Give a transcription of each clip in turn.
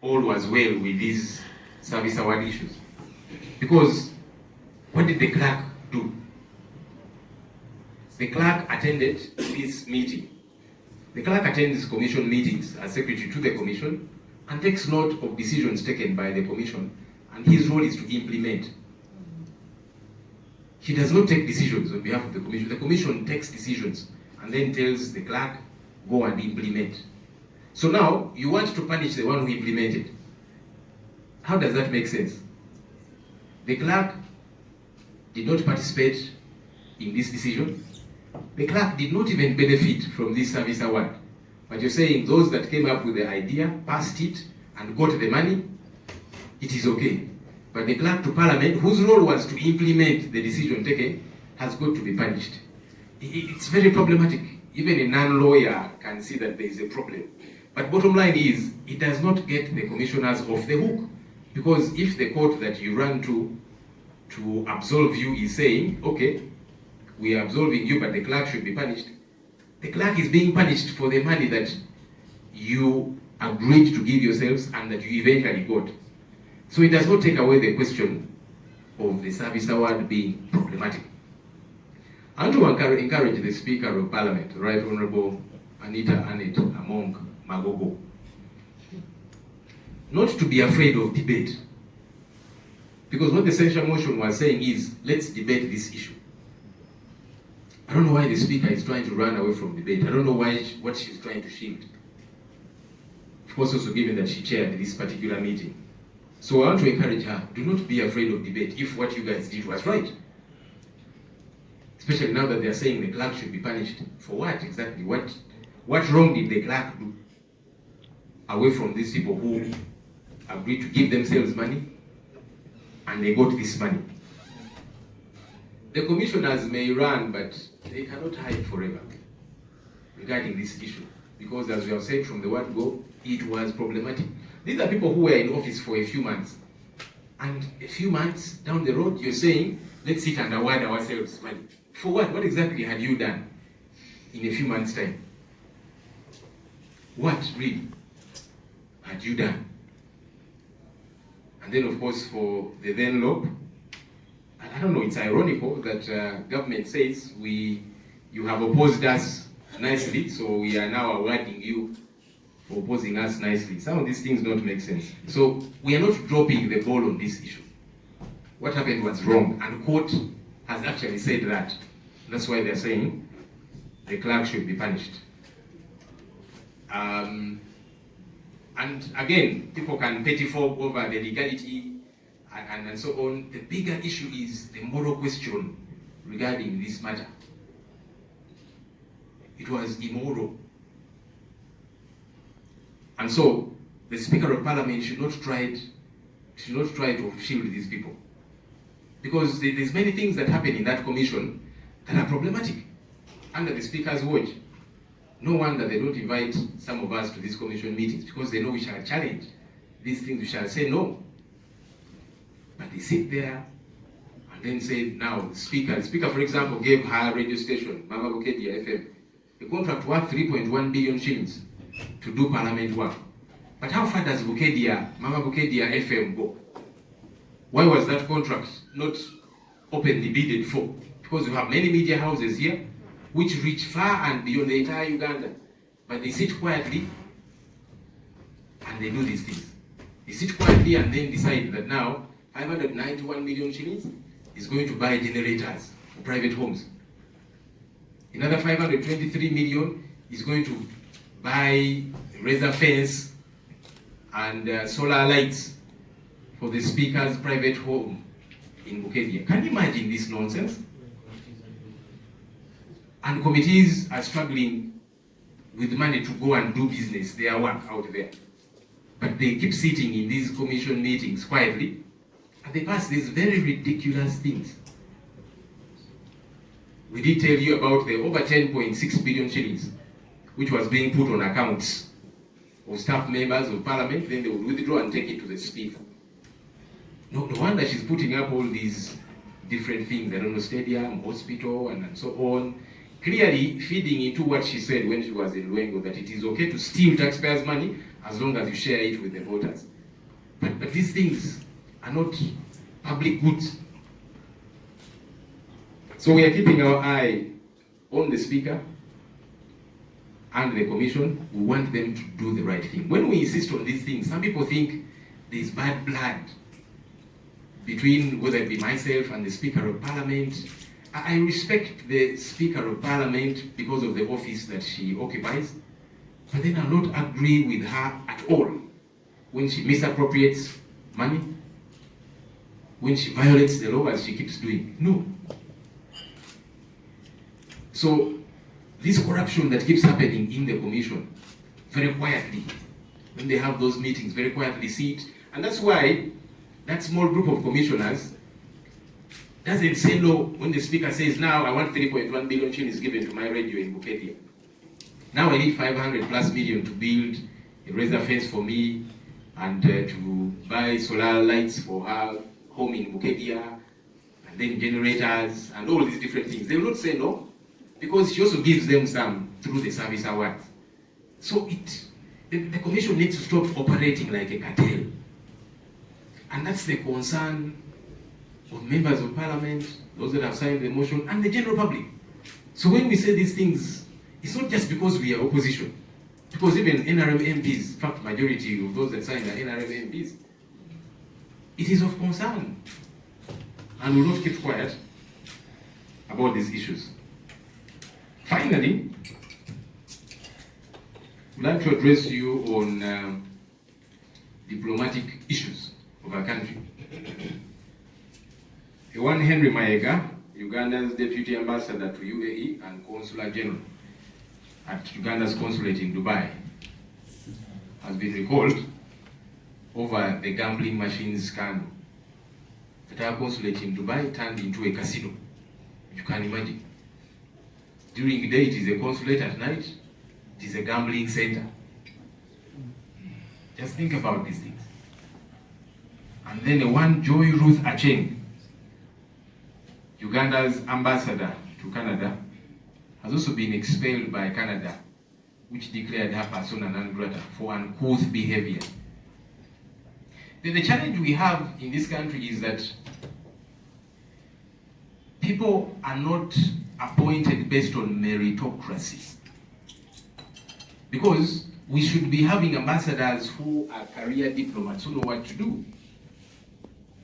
all was well with these service award issues. Because what did the clerk do? The clerk attended this meeting. The clerk attends commission meetings as secretary to the commission and takes note of decisions taken by the commission, and his role is to implement. He does not take decisions on behalf of the commission. The commission takes decisions and then tells the clerk, go and implement. So now, you want to punish the one who implemented. How does that make sense? The clerk did not participate in this decision. The clerk did not even benefit from this service award. But you're saying those that came up with the idea, passed it, and got the money, it is okay. But the clerk to parliament, whose role was to implement the decision taken, has got to be punished. It's very problematic. Even a non-lawyer can see that there is a problem. But bottom line is, it does not get the commissioners off the hook. Because if the court that you run to absolve you is saying, okay, we are absolving you, but the clerk should be punished, the clerk is being punished for the money that you agreed to give yourselves and that you eventually got. So it does not take away the question of the service award being problematic. I want to encourage the Speaker of Parliament, Right Honourable Anita Annette Among Magogo, not to be afraid of debate. Because what the censure motion was saying is, let's debate this issue. I don't know why the Speaker is trying to run away from debate. I don't know what she's trying to shield. Of course, also given that she chaired this particular meeting. So I want to encourage her, do not be afraid of debate if what you guys did was right. Especially now that they are saying the clerk should be punished. For what exactly? What wrong did the clerk do? Away from these people who agreed to give themselves money and they got this money. The commissioners may run, but they cannot hide forever regarding this issue. Because as we have said from the word go, it was problematic. These are people who were in office for a few months. And a few months down the road, you're saying, let's sit and award ourselves money. For what? What exactly had you done in a few months' time? What really had you done? And then, of course, for the then lob, I don't know, it's ironical that government says you have opposed us nicely, so we are now awarding you for opposing us nicely. Some of these things don't make sense. So we are not dropping the ball on this issue. What happened was wrong, and court has actually said that. That's why they're saying the clerk should be punished. And again, people can pettifog over the legality and so on. The bigger issue is the moral question regarding this matter. It was immoral. And so, the Speaker of Parliament should not try to shield these people. Because there's many things that happen in that commission that are problematic under the Speaker's watch. No wonder they don't invite some of us to these commission meetings, because they know we shall challenge these things, we shall say no. But they sit there and then say, now, the Speaker, for example, gave her radio station, Mama b'eKiteezi FM, a contract worth 3.1 billion shillings to do parliament work. But how far does Mama b'eKiteezi FM go? Why was that contract not openly bidded for? Because we have many media houses here which reach far and beyond the entire Uganda. But they sit quietly and they do these things. They sit quietly and then decide that now 591 million shillings is going to buy generators for private homes. Another 523 million is going to buy razor fence and solar lights for the Speaker's private home in b'eKiteezi. Can you imagine this nonsense? And committees are struggling with money to go and do business, their work out there. But they keep sitting in these commission meetings quietly, and they pass these very ridiculous things. We did tell you about the over 10.6 billion shillings, which was being put on accounts of staff members of Parliament, then they would withdraw and take it to the Speaker. No wonder she's putting up all these different things, I don't know, stadium, hospital, and so on. Clearly feeding into what she said when she was in Luengo, that it is okay to steal taxpayers' money as long as you share it with the voters. But these things are not public goods. So we are keeping our eye on the Speaker and the Commission. We want them to do the right thing. When we insist on these things, some people think there's bad blood between, whether it be myself and the Speaker of Parliament. I respect the Speaker of Parliament because of the office that she occupies, but then I'll not agree with her at all when she misappropriates money, when she violates the law as she keeps doing. No. So this corruption that keeps happening in the Commission, very quietly, when they have those meetings, very quietly see it. And that's why that small group of commissioners doesn't say no when the Speaker says, now I want 3.1 billion shillings given to my radio in b'eKiteezi. Now I need 500 plus million to build a razor fence for me and to buy solar lights for her home in b'eKiteezi, and then generators and all these different things. They will not say no, because she also gives them some through the service awards. So the Commission needs to stop operating like a cartel. And that's the concern of members of Parliament, those that have signed the motion, and the general public. So when we say these things, it's not just because we are opposition. Because even NRM MPs, in fact, majority of those that signed are NRM MPs. It is of concern. And we will not keep quiet about these issues. Finally, I'd like to address you on diplomatic issues of our country. One Henry Maega, Uganda's Deputy Ambassador to UAE and Consular General at Uganda's consulate in Dubai, has been recalled over the gambling machines scandal. That our consulate in Dubai turned into a casino. You can imagine. During the day it is a consulate, at night it is a gambling center. Just think about these things. And then the one Joy Ruth Acheng, Uganda's ambassador to Canada, has also been expelled by Canada, which declared her persona non grata for uncouth behavior. The challenge we have in this country is that people are not appointed based on meritocracy. Because we should be having ambassadors who are career diplomats, who know what to do.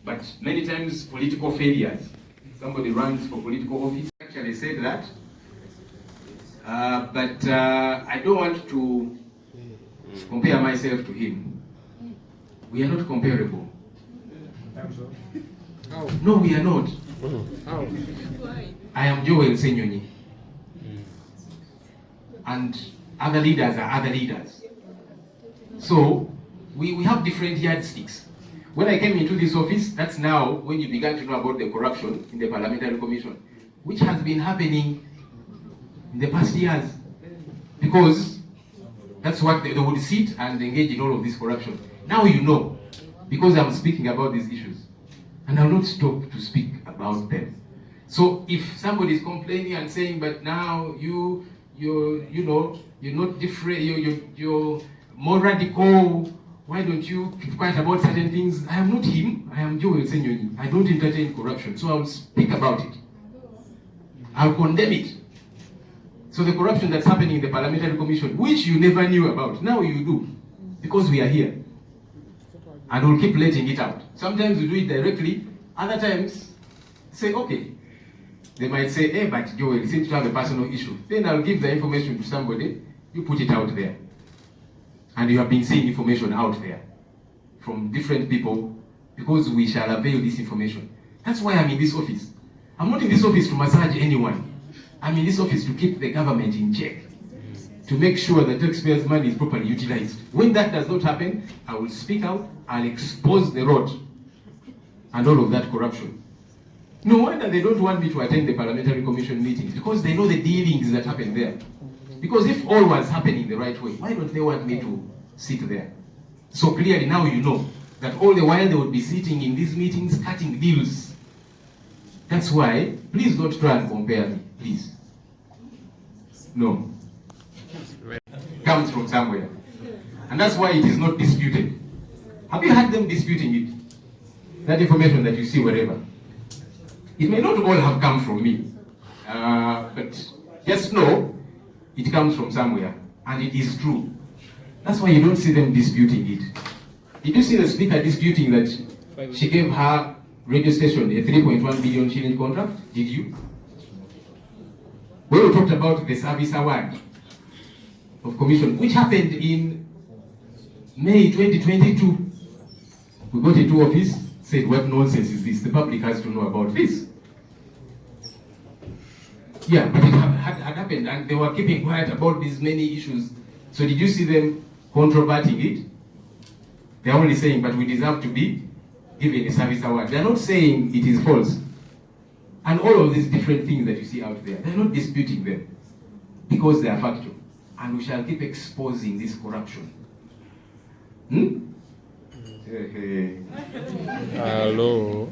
But many times political failures. Somebody runs for political office, actually said that. But I don't want to compare myself to him. We are not comparable. How? No, we are not. How? I am Ssenyonyi. And other leaders are other leaders. So we have different yardsticks. When I came into this office, that's now when you began to know about the corruption in the Parliamentary Commission, which has been happening in the past years. Because that's what they would sit and engage in all of this corruption. Now you know, because I'm speaking about these issues. And I'll not stop to speak about them. So if somebody is complaining and saying, but now you're not different, you're more radical, why don't you keep quiet about certain things? I am not him. I am Ssenyonyi. I don't entertain corruption. So I'll speak about it. I'll condemn it. So the corruption that's happening in the Parliamentary Commission, which you never knew about, now you do. Because we are here. And we'll keep letting it out. Sometimes we do it directly. Other times, say, okay. They might say, hey, but Joel seems to have a personal issue. Then I'll give the information to somebody. You put it out there. And you have been seeing information out there from different people, because we shall avail this information. That's why I'm in this office. I'm not in this office to massage anyone. I'm in this office to keep the government in check, to make sure that taxpayers' money is properly utilized. When that does not happen, I will speak out, I'll expose the rot and all of that corruption. No wonder they don't want me to attend the Parliamentary Commission meetings, because they know the dealings that happen there. Because if all was happening the right way, why don't they want me to sit there? So clearly now you know that all the while they would be sitting in these meetings cutting deals. That's why, please don't try and compare me, please. No. Comes from somewhere. And that's why it is not disputed. Have you had them disputing it? That information that you see wherever. It may not all have come from me, but just know it comes from somewhere, and it is true. That's why you don't see them disputing it. Did you see the speaker disputing that she gave her radio station a 3.1 billion shilling contract? Did you? When we talked about the service award of commission, which happened in May 2022, we got into office, said, what nonsense is this? The public has to know about this. Yeah, but it had happened, and they were keeping quiet about these many issues. So did you see them controverting it? They're only saying, but we deserve to be given a service award. They're not saying it is false. And all of these different things that you see out there, they're not disputing them because they are factual. And we shall keep exposing this corruption. Hello.